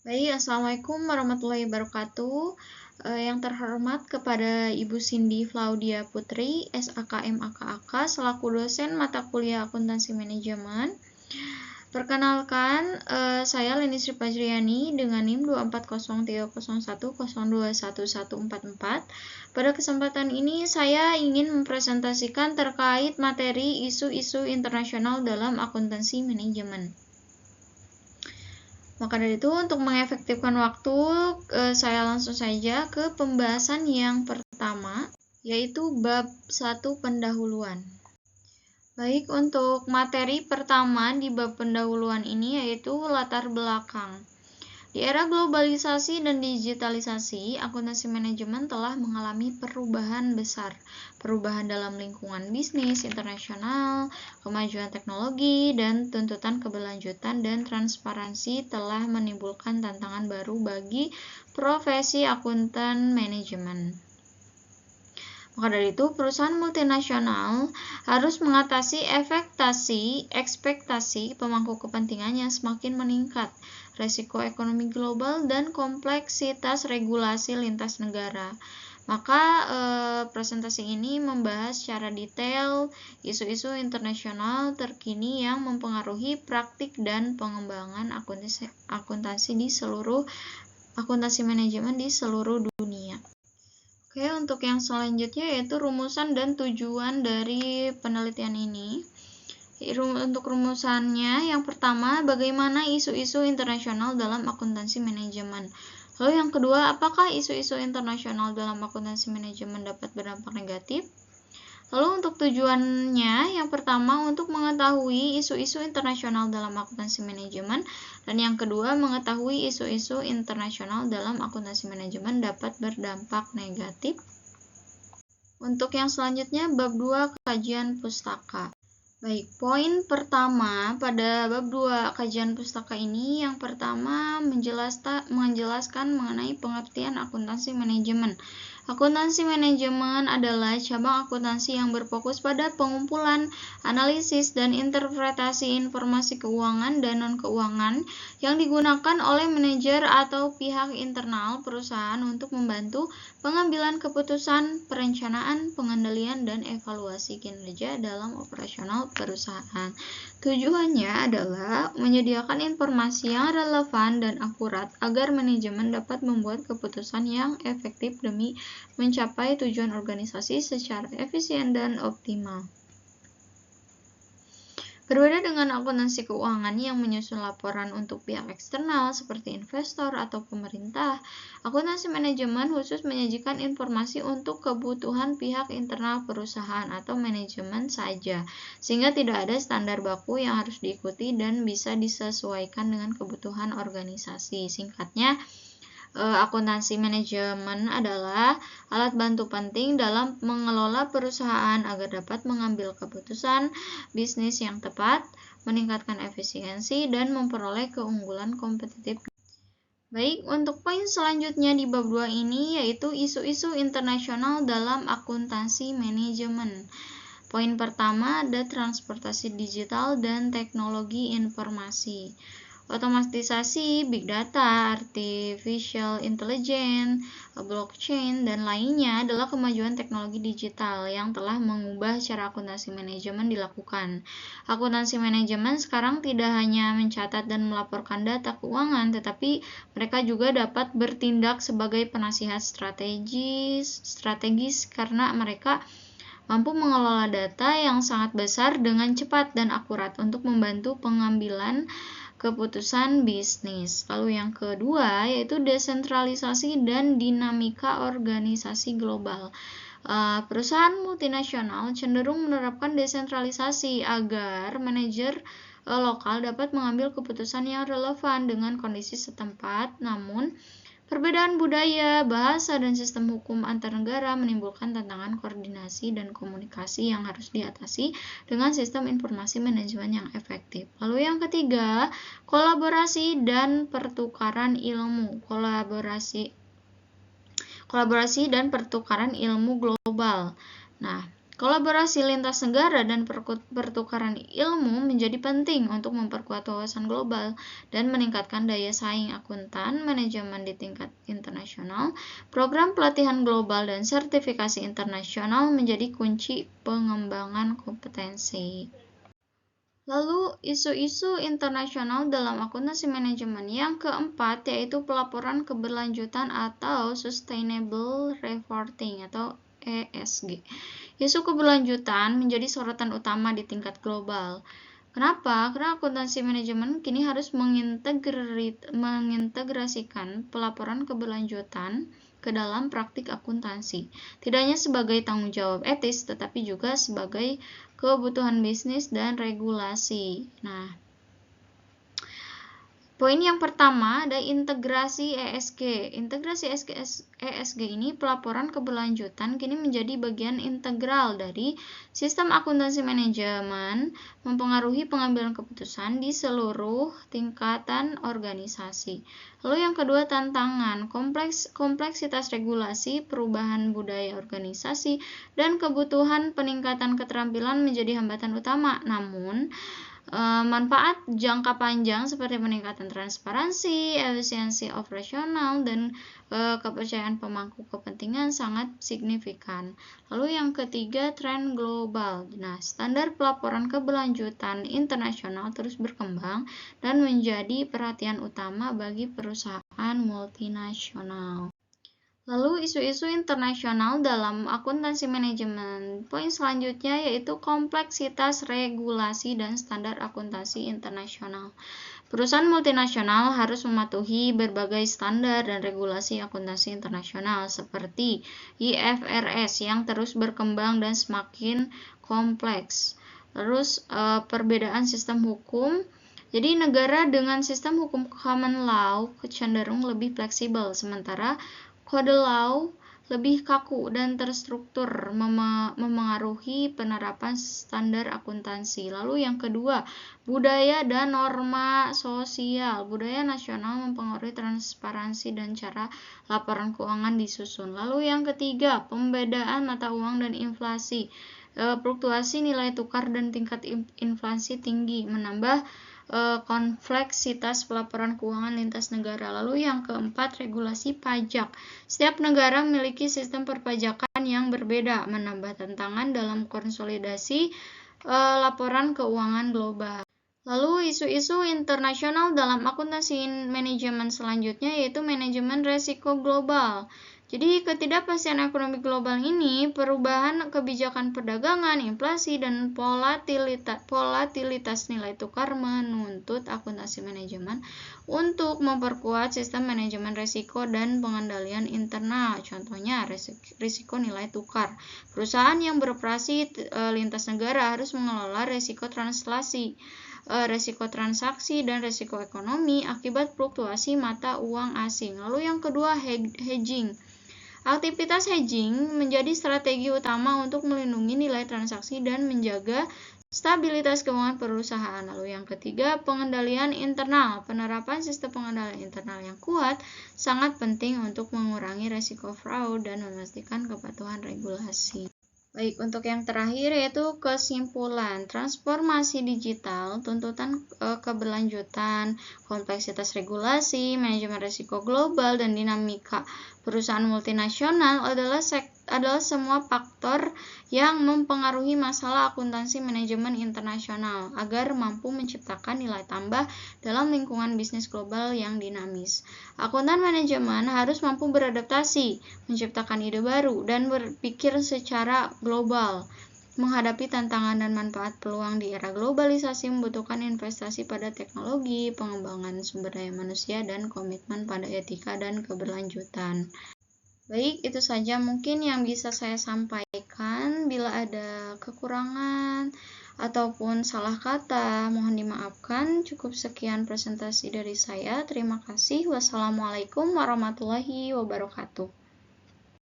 Baik, Assalamualaikum warahmatullahi wabarakatuh. Yang terhormat kepada Ibu Cindy Claudia Putri, SAKM AKAK, selaku dosen mata kuliah Akuntansi Manajemen. Perkenalkan, saya Leni Sri Fajriani dengan NIM 2403010211144. Pada kesempatan ini saya ingin mempresentasikan terkait materi isu-isu internasional dalam akuntansi manajemen. Maka dari itu, untuk mengefektifkan waktu, saya langsung saja ke pembahasan yang pertama, yaitu bab 1 pendahuluan. Baik, untuk materi pertama di bab pendahuluan ini yaitu latar belakang. Di era globalisasi dan digitalisasi, akuntansi manajemen telah mengalami perubahan besar. Perubahan dalam lingkungan bisnis internasional, kemajuan teknologi, dan tuntutan keberlanjutan dan transparansi telah menimbulkan tantangan baru bagi profesi akuntan manajemen. Maka dari itu, perusahaan multinasional harus mengatasi ekspektasi pemangku kepentingan yang semakin meningkat, resiko ekonomi global, dan kompleksitas regulasi lintas negara. Maka presentasi ini membahas secara detail isu-isu internasional terkini yang mempengaruhi praktik dan pengembangan akuntansi manajemen di seluruh dunia. Oke, untuk yang selanjutnya yaitu rumusan dan tujuan dari penelitian ini. Untuk rumusannya, yang pertama, bagaimana isu-isu internasional dalam akuntansi manajemen. Lalu yang kedua, apakah isu-isu internasional dalam akuntansi manajemen dapat berdampak negatif? Lalu untuk tujuannya, yang pertama untuk mengetahui isu-isu internasional dalam akuntansi manajemen, dan yang kedua mengetahui isu-isu internasional dalam akuntansi manajemen dapat berdampak negatif. Untuk yang selanjutnya, bab 2 kajian pustaka. Baik, poin pertama pada bab 2 kajian pustaka ini, yang pertama menjelaskan mengenai pengertian akuntansi manajemen. Akuntansi manajemen adalah cabang akuntansi yang berfokus pada pengumpulan, analisis, dan interpretasi informasi keuangan dan non-keuangan yang digunakan oleh manajer atau pihak internal perusahaan untuk membantu pengambilan keputusan, perencanaan, pengendalian, dan evaluasi kinerja dalam operasional perusahaan. Tujuannya adalah menyediakan informasi yang relevan dan akurat agar manajemen dapat membuat keputusan yang efektif demi mencapai tujuan organisasi secara efisien dan optimal. Berbeda dengan akuntansi keuangan yang menyusun laporan untuk pihak eksternal seperti investor atau pemerintah, akuntansi manajemen khusus menyajikan informasi untuk kebutuhan pihak internal perusahaan atau manajemen saja, sehingga tidak ada standar baku yang harus diikuti dan bisa disesuaikan dengan kebutuhan organisasi. Singkatnya, akuntansi manajemen adalah alat bantu penting dalam mengelola perusahaan agar dapat mengambil keputusan bisnis yang tepat, meningkatkan efisiensi, dan memperoleh keunggulan kompetitif. Baik, untuk poin selanjutnya di bab 2 ini yaitu isu-isu internasional dalam akuntansi manajemen. Poin pertama ada transportasi digital dan teknologi informasi. Otomatisasi, big data, artificial intelligence, blockchain, dan lainnya adalah kemajuan teknologi digital yang telah mengubah cara akuntansi manajemen dilakukan. Akuntansi manajemen sekarang tidak hanya mencatat dan melaporkan data keuangan, tetapi mereka juga dapat bertindak sebagai penasihat strategis karena mereka mampu mengelola data yang sangat besar dengan cepat dan akurat untuk membantu pengambilan keputusan bisnis. Lalu yang kedua yaitu desentralisasi dan dinamika organisasi global. Perusahaan multinasional cenderung menerapkan desentralisasi agar manajer lokal dapat mengambil keputusan yang relevan dengan kondisi setempat. Namun, perbedaan budaya, bahasa, dan sistem hukum antar negara menimbulkan tantangan koordinasi dan komunikasi yang harus diatasi dengan sistem informasi manajemen yang efektif. Lalu yang ketiga, kolaborasi dan pertukaran ilmu. Kolaborasi dan pertukaran ilmu global. Nah, Kolaborasi lintas negara dan pertukaran ilmu menjadi penting untuk memperkuat wawasan global dan meningkatkan daya saing akuntan manajemen di tingkat internasional. Program pelatihan global dan sertifikasi internasional menjadi kunci pengembangan kompetensi. Lalu, isu-isu internasional dalam akuntansi manajemen yang keempat yaitu pelaporan keberlanjutan atau Sustainable Reporting atau ESG. Isu keberlanjutan menjadi sorotan utama di tingkat global. Kenapa? Karena akuntansi manajemen kini harus mengintegrasikan pelaporan keberlanjutan ke dalam praktik akuntansi. Tidak hanya sebagai tanggung jawab etis, tetapi juga sebagai kebutuhan bisnis dan regulasi. Nah, poin yang pertama ada integrasi ESG. Integrasi ESG ini pelaporan keberlanjutan kini menjadi bagian integral dari sistem akuntansi manajemen, mempengaruhi pengambilan keputusan di seluruh tingkatan organisasi. Lalu yang kedua tantangan, kompleksitas regulasi, perubahan budaya organisasi, dan kebutuhan peningkatan keterampilan menjadi hambatan utama. Namun, manfaat jangka panjang seperti peningkatan transparansi, efisiensi operasional, dan kepercayaan pemangku kepentingan sangat signifikan. Lalu yang ketiga, tren global. Nah, standar pelaporan keberlanjutan internasional terus berkembang dan menjadi perhatian utama bagi perusahaan multinasional. Lalu isu-isu internasional dalam akuntansi manajemen. Poin selanjutnya yaitu kompleksitas regulasi dan standar akuntansi internasional. Perusahaan multinasional harus mematuhi berbagai standar dan regulasi akuntansi internasional seperti IFRS yang terus berkembang dan semakin kompleks. Terus perbedaan sistem hukum. Jadi negara dengan sistem hukum common law cenderung lebih fleksibel, sementara kode law lebih kaku dan terstruktur, memengaruhi penerapan standar akuntansi. Lalu yang kedua, budaya dan norma sosial. Budaya nasional mempengaruhi transparansi dan cara laporan keuangan disusun. Lalu yang ketiga, pembedaan mata uang dan inflasi. Fluktuasi nilai tukar dan tingkat inflasi tinggi menambah kompleksitas pelaporan keuangan lintas negara. Lalu yang keempat, regulasi pajak. Setiap negara memiliki sistem perpajakan yang berbeda, menambah tantangan dalam konsolidasi laporan keuangan global. Lalu isu-isu internasional dalam akuntansi manajemen selanjutnya yaitu manajemen resiko global. Jadi ketidakpastian ekonomi global ini, perubahan kebijakan perdagangan, inflasi, dan volatilitas nilai tukar menuntut akuntansi manajemen untuk memperkuat sistem manajemen risiko dan pengendalian internal. Contohnya risiko nilai tukar. Perusahaan yang beroperasi lintas negara harus mengelola risiko translasi, risiko transaksi, dan risiko ekonomi akibat fluktuasi mata uang asing. Lalu yang kedua, hedging. Aktivitas hedging menjadi strategi utama untuk melindungi nilai transaksi dan menjaga stabilitas keuangan perusahaan. Lalu yang ketiga, pengendalian internal. Penerapan sistem pengendalian internal yang kuat sangat penting untuk mengurangi risiko fraud dan memastikan kepatuhan regulasi. Baik, untuk yang terakhir yaitu kesimpulan. Transformasi digital, tuntutan keberlanjutan, kompleksitas regulasi, manajemen risiko global, dan dinamika perusahaan multinasional adalah semua faktor yang mempengaruhi masalah akuntansi manajemen internasional agar mampu menciptakan nilai tambah dalam lingkungan bisnis global yang dinamis. Akuntan manajemen harus mampu beradaptasi, menciptakan ide baru, dan berpikir secara global. Menghadapi tantangan dan manfaat peluang di era globalisasi membutuhkan investasi pada teknologi, pengembangan sumber daya manusia, dan komitmen pada etika dan keberlanjutan. Baik, itu saja mungkin yang bisa saya sampaikan. Bila ada kekurangan ataupun salah kata, mohon dimaafkan. Cukup sekian presentasi dari saya. Terima kasih. Wassalamualaikum warahmatullahi wabarakatuh.